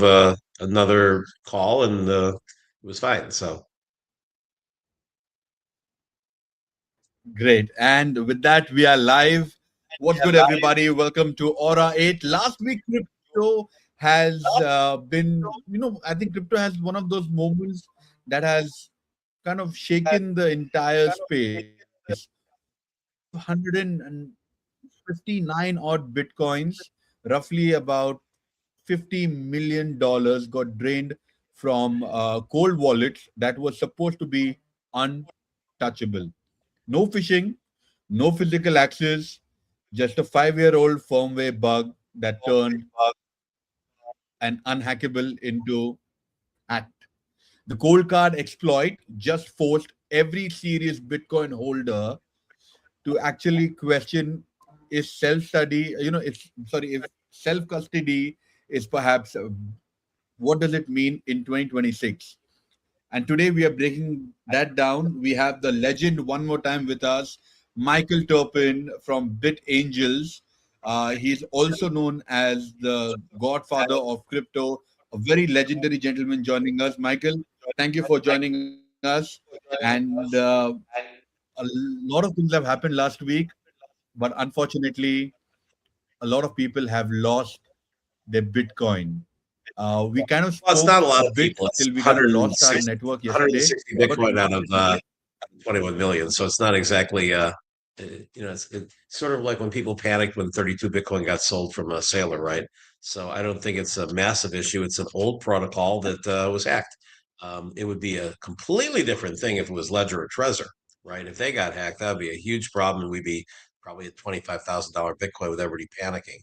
another call, and it was fine. So Great. And with that, we are live. What's good, everybody? Welcome to Aura8. Last week, crypto has been, I think crypto has one of those moments that has kind of shaken the entire space. 559 odd bitcoins, roughly about $50 million got drained from cold wallets that was supposed to be untouchable. No phishing, no physical access, just a 5-year-old firmware bug that turned an unhackable into hacked. The cold card exploit just forced every serious Bitcoin holder to actually question is self study, if self custody is perhaps what does it mean in 2026? And today we are breaking that down. We have the legend one more time with us, Michael Terpin from BitAngels. He's also known as the godfather of crypto, a very legendary gentleman joining us. Michael, thank you for joining us. And a lot of things have happened last week, but unfortunately, a lot of people have lost their Bitcoin. We kind of well, it's not spoke a a lot of bit people. It's till we kind of lost our 160, network yesterday, 160 but Bitcoin out of 21 million. So it's not exactly it's sort of like when people panicked when 32 Bitcoin got sold from a sailor, right? So I don't think it's a massive issue. It's an old protocol that was hacked. It would be a completely different thing if it was Ledger or Trezor, right? If they got hacked, that would be a huge problem, and we'd be probably at $25,000 Bitcoin with everybody panicking.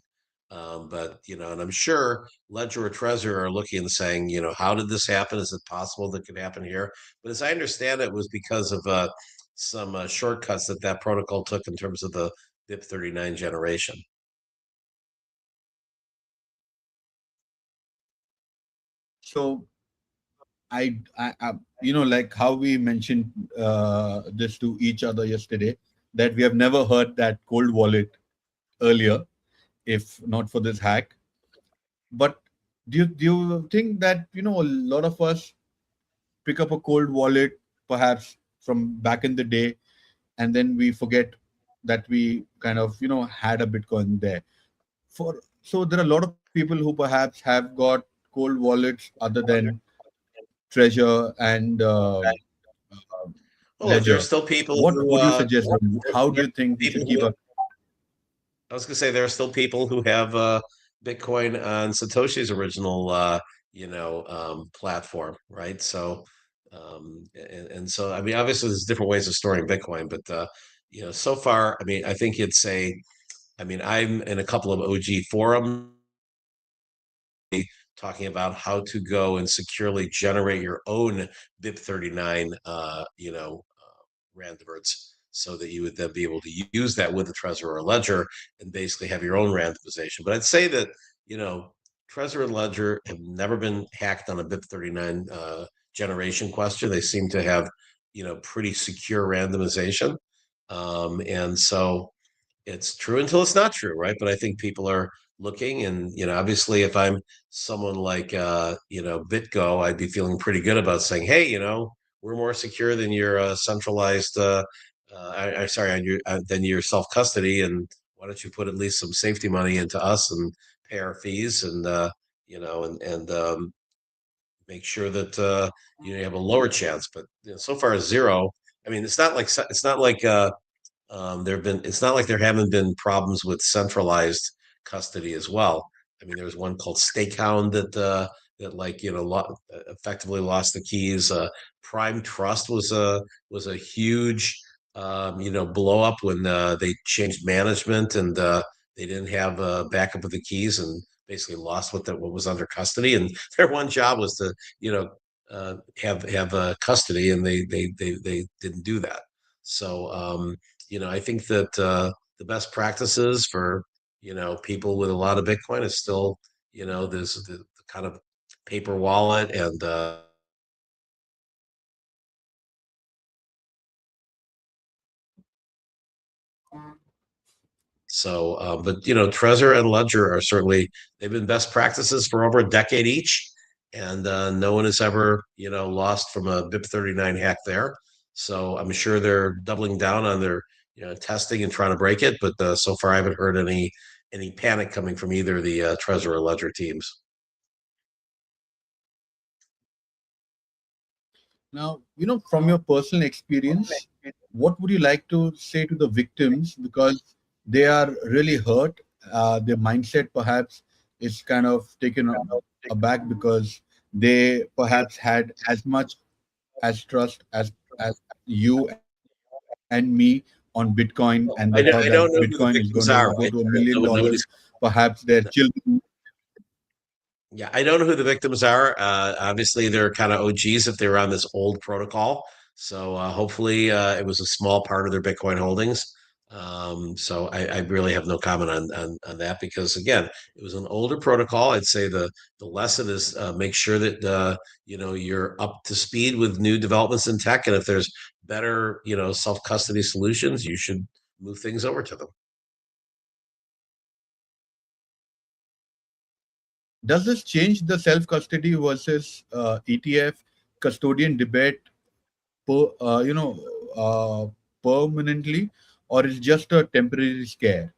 But and I'm sure Ledger or Trezor are looking and saying, how did this happen? Is it possible that could happen here? But as I understand it, was because of some shortcuts that protocol took in terms of the BIP39 generation. so like how we mentioned this to each other yesterday, that we have never heard that cold wallet earlier, if not for this hack. But do you think that a lot of us pick up a cold wallet perhaps from back in the day, and then we forget that we kind of had a Bitcoin there? So there are a lot of people who perhaps have got cold wallets other than Treasure and Well, look, there are Ledger. still people What who would you suggest them? How do there you are think we people should keep who a I was going to say there are still people who have Bitcoin on Satoshi's original platform, right? So and so I mean obviously there's different ways of storing Bitcoin, but so far I mean I think I mean I'm in a couple of OG forums talking about how to go and securely generate your own BIP39, randomites, so that you would then be able to use that with a Trezor or a Ledger and basically have your own randomization. But I'd say that, Trezor and Ledger have never been hacked on a BIP39 generation question. They seem to have, pretty secure randomization. And so it's true until it's not true, right? But I think people are looking, and obviously if I'm someone like BitGo, I'd be feeling pretty good about saying, hey, we're more secure than your centralized sorry, on your than your self custody, and why don't you put at least some safety money into us and pay our fees, and and make sure that you have a lower chance. But so far as zero, I mean, it's not like it's not like there haven't been problems with centralized custody as well. I mean, there was one called Stakehound that like effectively lost the keys. Prime Trust was a huge blow up when they changed management, and they didn't have backup of the keys, and basically lost what was under custody. And their one job was to have custody, and they didn't do that. So I think that the best practices for people with a lot of Bitcoin is still there's the kind of paper wallet, and So, but Trezor and Ledger are certainly they've been best practices for over a decade each, and no one has ever lost from a BIP39 hack there. So I'm sure they're doubling down on their testing and trying to break it. But so far, I haven't heard any panic coming from either the Trezor or Ledger teams. Now, from your personal experience, what would you like to say to the victims because they are really hurt? Their mindset perhaps is kind of taken aback because they perhaps had as much as trust as you and me on Bitcoin, and they thought that I Bitcoin is don't know going who the to go victims to are. $1 Right? million. Nobody's Perhaps their children. Yeah, I don't know who the victims are. Obviously, they're kind of OGs if they were on this old protocol. So hopefully, it was a small part of their Bitcoin holdings. So I really have no comment on that because again, it was an older protocol. I'd say the lesson is make sure that you're up to speed with new developments in tech, and if there's better self custody solutions, you should move things over to them. Does this change the self custody versus ETF custodian debate per, uh, permanently, or is just a temporary scare?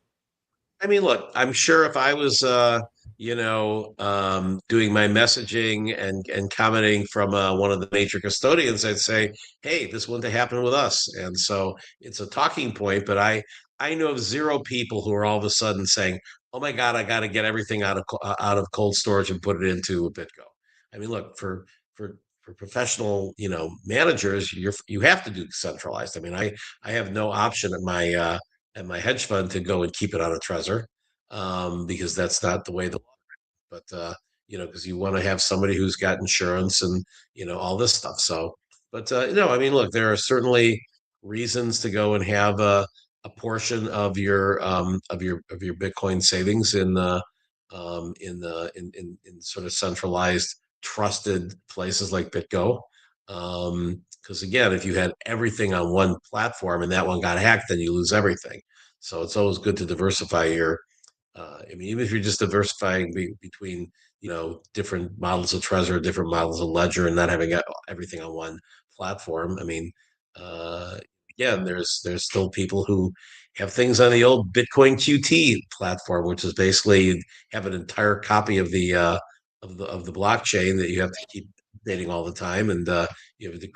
I mean, look, I'm sure if I was, doing my messaging and commenting from one of the major custodians, I'd say, "Hey, this wouldn't have happened with us." And so it's a talking point. But I know of zero people who are all of a sudden saying, "Oh my God, I got to get everything out of cold storage and put it into a BitGo." I mean, look for professional, managers, you have to do centralized. I mean, I have no option at my hedge fund to go and keep it on a Trezor because that's not the way the law. But because you want to have somebody who's got insurance and all this stuff. So, but I mean, look, there are certainly reasons to go and have a portion of your Bitcoin savings in sort of centralized, trusted places like BitGo. Because again, if you had everything on one platform and that one got hacked, then you lose everything. So it's always good to diversify your. I mean, even if you're just diversifying between different models of Trezor, different models of Ledger, and not having everything on one platform. I mean, uh, again, there's still people who have things on the old Bitcoin QT platform, which is basically have an entire copy of the blockchain that you have to keep updating all the time, and you have an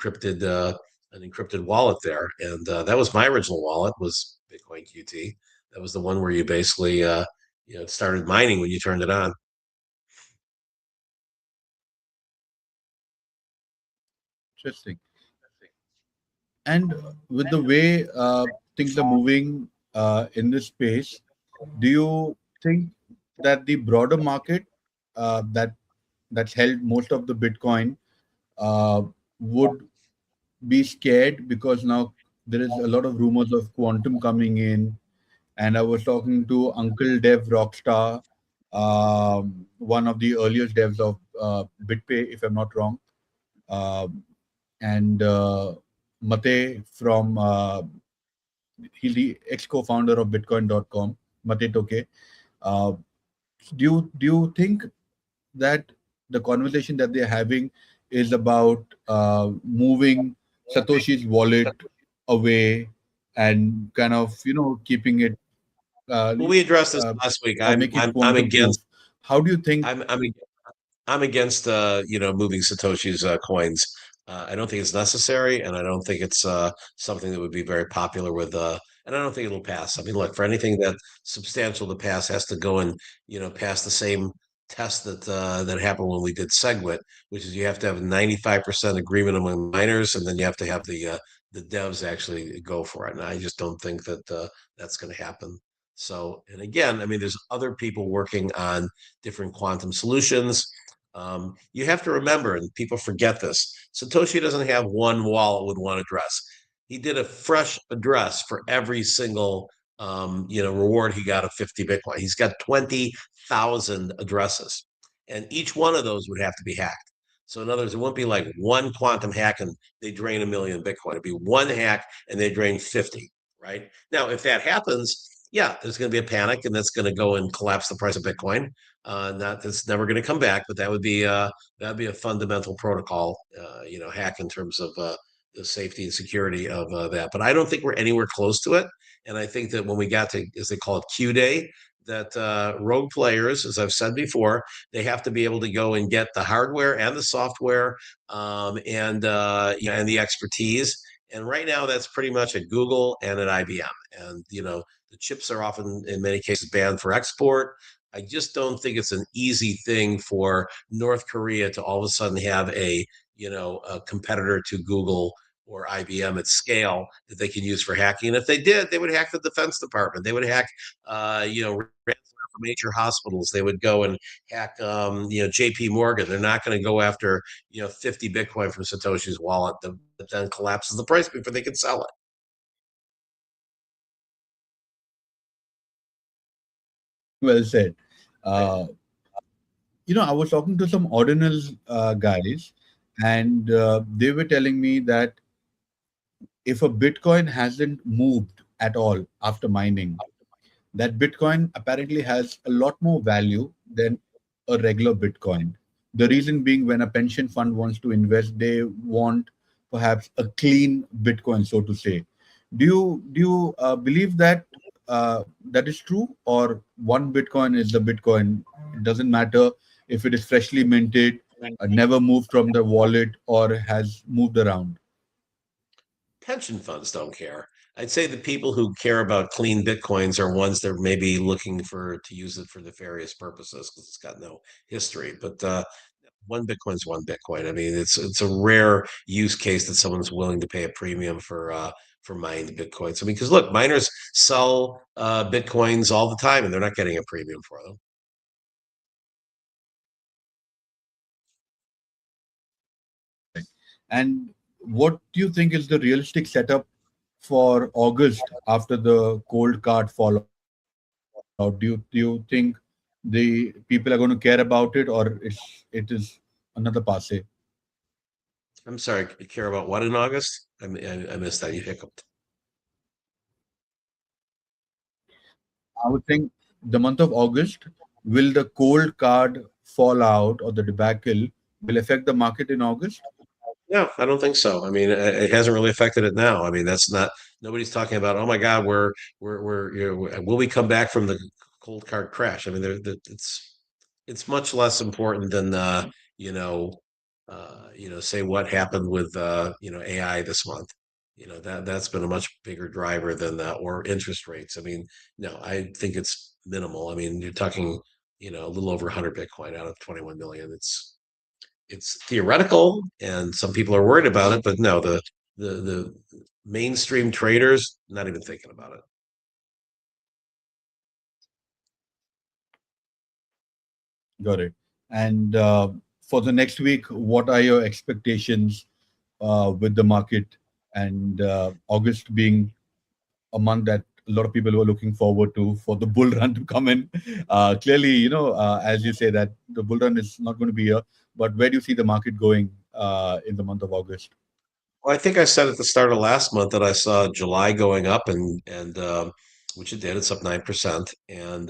encrypted wallet there, and that was my original wallet was Bitcoin QT. That was the one where you basically started mining when you turned it on. Interesting. And with the way things are moving in this space, do you think that the broader market that's held most of the Bitcoin uh, would be scared because now there is a lot of rumors of quantum coming in? And I was talking to Uncle Dev Rockstar, one of the earliest devs of BitPay, if I'm not wrong, um, and Mate from he's the ex co-founder of Bitcoin.com, Mate Toke. Uh, do you think that the conversation that they're having is about moving Satoshi's wallet away and kind of keeping it Well, we addressed this uh, last week. or I'm make it I'm I'm quantum proof? against How do you think? I'm against moving Satoshi's coins. I don't think it's necessary, and I don't think it's something that would be very popular with. And I don't think it'll pass. I mean, look, for anything that substantial to pass has to go and pass the same test that happened when we did SegWit, which is you have to have 95% agreement among miners, and then you have to have the devs actually go for it. And I just don't think that that's going to happen. So, and again, I mean, there's other people working on different quantum solutions. You have to remember, and people forget this, Satoshi doesn't have one wallet with one address. He did a fresh address for every single reward he got of 50 Bitcoin. He's got 20,000 addresses, and each one of those would have to be hacked. So in other words, it wouldn't be like one quantum hack and they drain 1 million Bitcoin. It'd be one hack and they drain 50, right? Now, if that happens, yeah, there's going to be a panic, and that's going to go and collapse the price of Bitcoin. Not that's never going to come back, but that'd be a fundamental protocol, hack in terms of the safety and security of that. But I don't think we're anywhere close to it. And I think that when we got to, as they call it, Q Day, that rogue players, as I've said before, they have to be able to go and get the hardware and the software, and the expertise. And right now, that's pretty much at Google and at IBM. And the chips are often, in many cases, banned for export. I just don't think it's an easy thing for North Korea to all of a sudden have a competitor to Google or IBM at scale that they can use for hacking. And if they did, they would hack the Defense Department. They would hack, ransomware for major hospitals. They would go and hack, JP Morgan. They're not going to go after, 50 Bitcoin from Satoshi's wallet that then collapses the price before they can sell it. Well said. Uh, I was talking to some ordinals guys, and they were telling me that if a Bitcoin hasn't moved at all after mining, that Bitcoin apparently has a lot more value than a regular Bitcoin. The reason being, when a pension fund wants to invest, they want perhaps a clean Bitcoin, so to say. Do you believe that that is true, or one Bitcoin is the Bitcoin? It doesn't matter if it is freshly minted, never moved from the wallet, or has moved around. Pension funds don't care. I'd say the people who care about clean bitcoins are ones that may be looking to use it for nefarious purposes because it's got no history. But one bitcoin's one bitcoin. I mean, it's a rare use case that someone's willing to pay a premium for mined bitcoins. I mean, because look, miners sell bitcoins all the time, and they're not getting a premium for them. And what do you think is the realistic setup for August after the cold card fallout? Do you think the people are going to care about it, or it is another passe? I'm sorry, you care about what in August? I missed that. You hiccuped. I would think the month of August, will the cold card fallout or the debacle will affect the market in August? No, I don't think so. I mean, it hasn't really affected it now. I mean, that's not nobody's talking about. Oh my God, will we come back from the cold card crash? I mean, it's much less important than say what happened with AI this month. That's been a much bigger driver than or interest rates. I mean, no, I think it's minimal. I mean, you're talking a little over 100 Bitcoin out of 21 million. It's theoretical, and some people are worried about it, but no, the mainstream traders not even thinking about it. Got it. And for the next week, what are your expectations with the market, and August being a month that a lot of people were looking forward to for the bull run to come in? Clearly, as you say, that the bull run is not going to be here, but where do you see the market going in the month of August? Well, I think I said at the start of last month that I saw July going up, and which it did. It's up 9%, and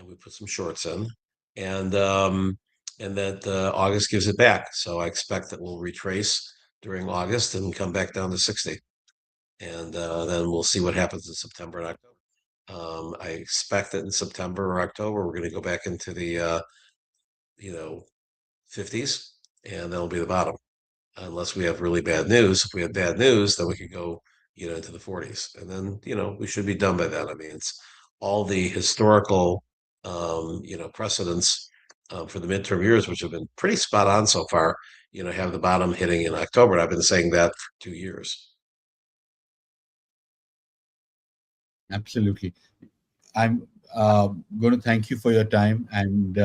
we put some shorts in, and that August gives it back. So I expect that we'll retrace during August and come back down to 60, and then we'll see what happens in September and October. I expect that in September or October we're going to go back into the 50s, and that'll be the bottom, unless we have really bad news. If we have bad news, then we could go, into the 40s, and then we should be done by then. I mean, it's all the historical, precedents for the midterm years, which have been pretty spot on so far. Have the bottom hitting in October. And I've been saying that for 2 years. Absolutely. I'm going to thank you for your time, and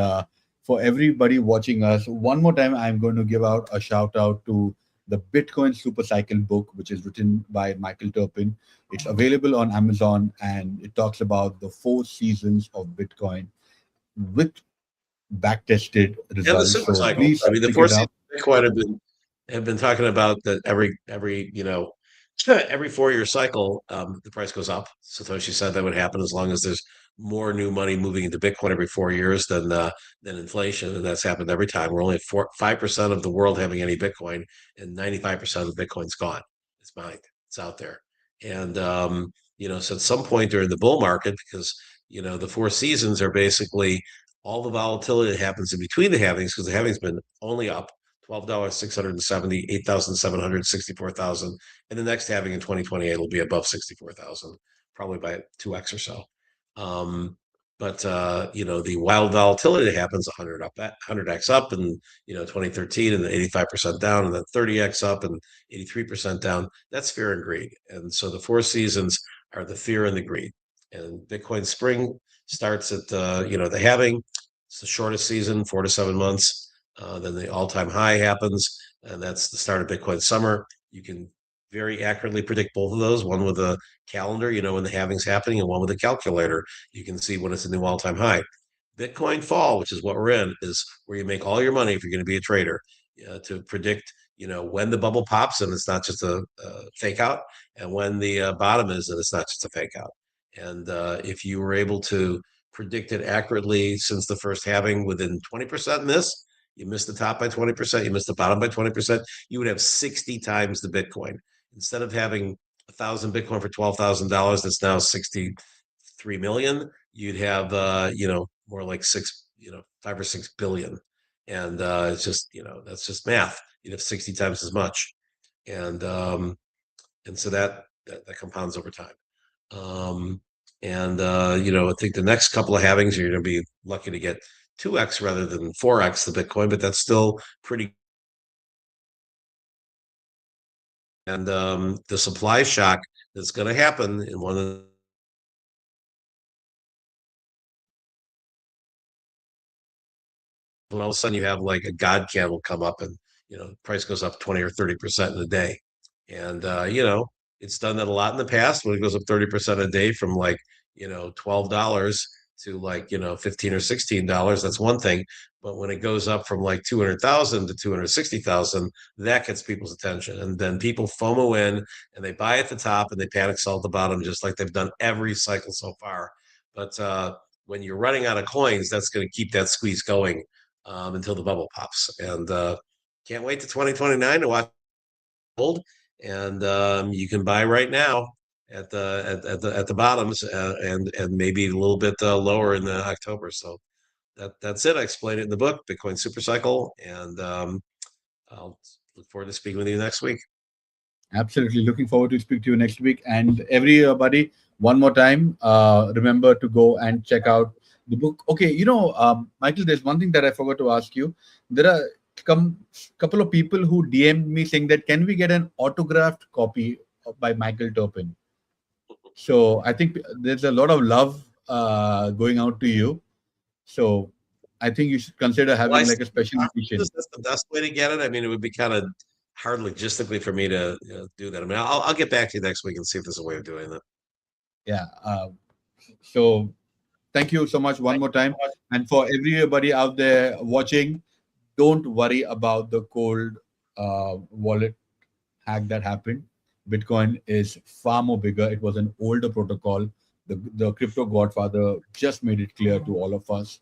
for everybody watching us. One more time, I'm going to give out a shout out to the Bitcoin Super Cycle book, which is written by Michael Terpin. It's available on Amazon, and it talks about the 4 seasons of Bitcoin with back-tested And the results. super So cycle. please I mean, the pick four it seasons up. of Bitcoin have been talking about that every every 4-year cycle, the price goes up. Satoshi said that would happen as long as there's more new money moving into Bitcoin every 4 years than inflation, and that's happened every time. We're only at 5% of the world having any Bitcoin, and 95% of Bitcoin's gone. It's mined. It's out there, and so at some point during the bull market, because the four seasons are basically all the volatility that happens in between the halvings, because the halving's been only up $12, 670, 8,700, 64,000. And the next halving in 2028 will be above 64,000, probably by 2x or so. But the wild volatility that happens 100x up in 2013, and then 85% down, and then 30x up and 83% down. That's fear and greed. And so the four seasons are the fear and the greed. And Bitcoin spring starts at the halving. It's the shortest season, 4 to 7 months. Then the all-time high happens, and that's the start of Bitcoin summer. You can very accurately predict both of those, one with a calendar, when the halving's happening, and one with a calculator. You can see when it's a new all-time high. Bitcoin fall, which is what we're in, is where you make all your money if you're going to be a trader, to predict, when the bubble pops and it's not just a fake out, and when the bottom is and it's not just a fake out. And if you were able to predict it accurately since the first halving within 20% miss, you missed the top by 20%, you missed the bottom by 20%, you would have 60 times the Bitcoin. Instead of having 1,000 Bitcoin for $12,000, that's now 63 million, you'd have, more like 5 or 6 billion. And it's just, that's just math. You'd have 60 times as much. And so that compounds over time. I think the next couple of halvings, you're going to be lucky to get 2x rather than 4x the Bitcoin, but that's still pretty. And the supply shock that's going to happen in one of the, when all of a sudden you have like a God candle come up, and price goes up 20 or 30% in a day. And it's done that a lot in the past when it goes up 30% a day from like $12 to like 15 or $16. That's one thing. But when it goes up from like 200,000 to 260,000, that gets people's attention. And then people FOMO in and they buy at the top and they panic sell at the bottom, just like they've done every cycle so far. But when you're running out of coins, that's going to keep that squeeze going until the bubble pops. And can't wait to 2029 to watch gold. And you can buy right now at the bottoms, and maybe a little bit lower in the October. So that's it. I explained it in the book, Bitcoin Super Cycle, and I'll look forward to speaking with you next week. Absolutely. Looking forward to speak to you next week. And everybody, one more time, remember to go and check out the book. Okay, Michael, there's one thing that I forgot to ask you. There are couple of people who DM'd me saying that, can we get an autographed copy by Michael Terpin? So I think there's a lot of love going out to you. So I think you should consider having like a special edition. That's the best way to get it. I mean, it would be kind of hard logistically for me to do that. I mean, I'll get back to you next week and see if there's a way of doing that. Yeah. So thank you so much one more time. And for everybody out there watching, don't worry about the cold wallet hack that happened. Bitcoin is far more bigger. It was an older protocol. The crypto godfather just made it clear to all of us.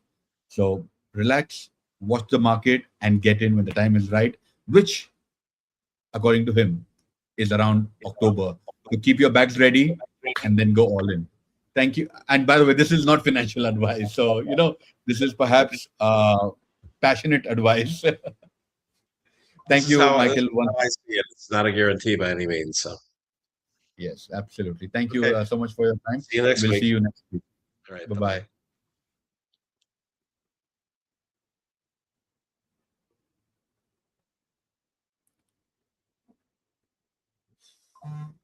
So relax, watch the market, and get in when the time is right, which, according to him, is around October. So keep your bags ready and then go all in. Thank you. And by the way, this is not financial advice. So, this is perhaps passionate advice. Thank you, Michael. I see it. It's not a guarantee by any means. So, yes, absolutely. Thank you so much for your time. See you next week. We'll see you next week. All right. Bye-bye. Bye-bye.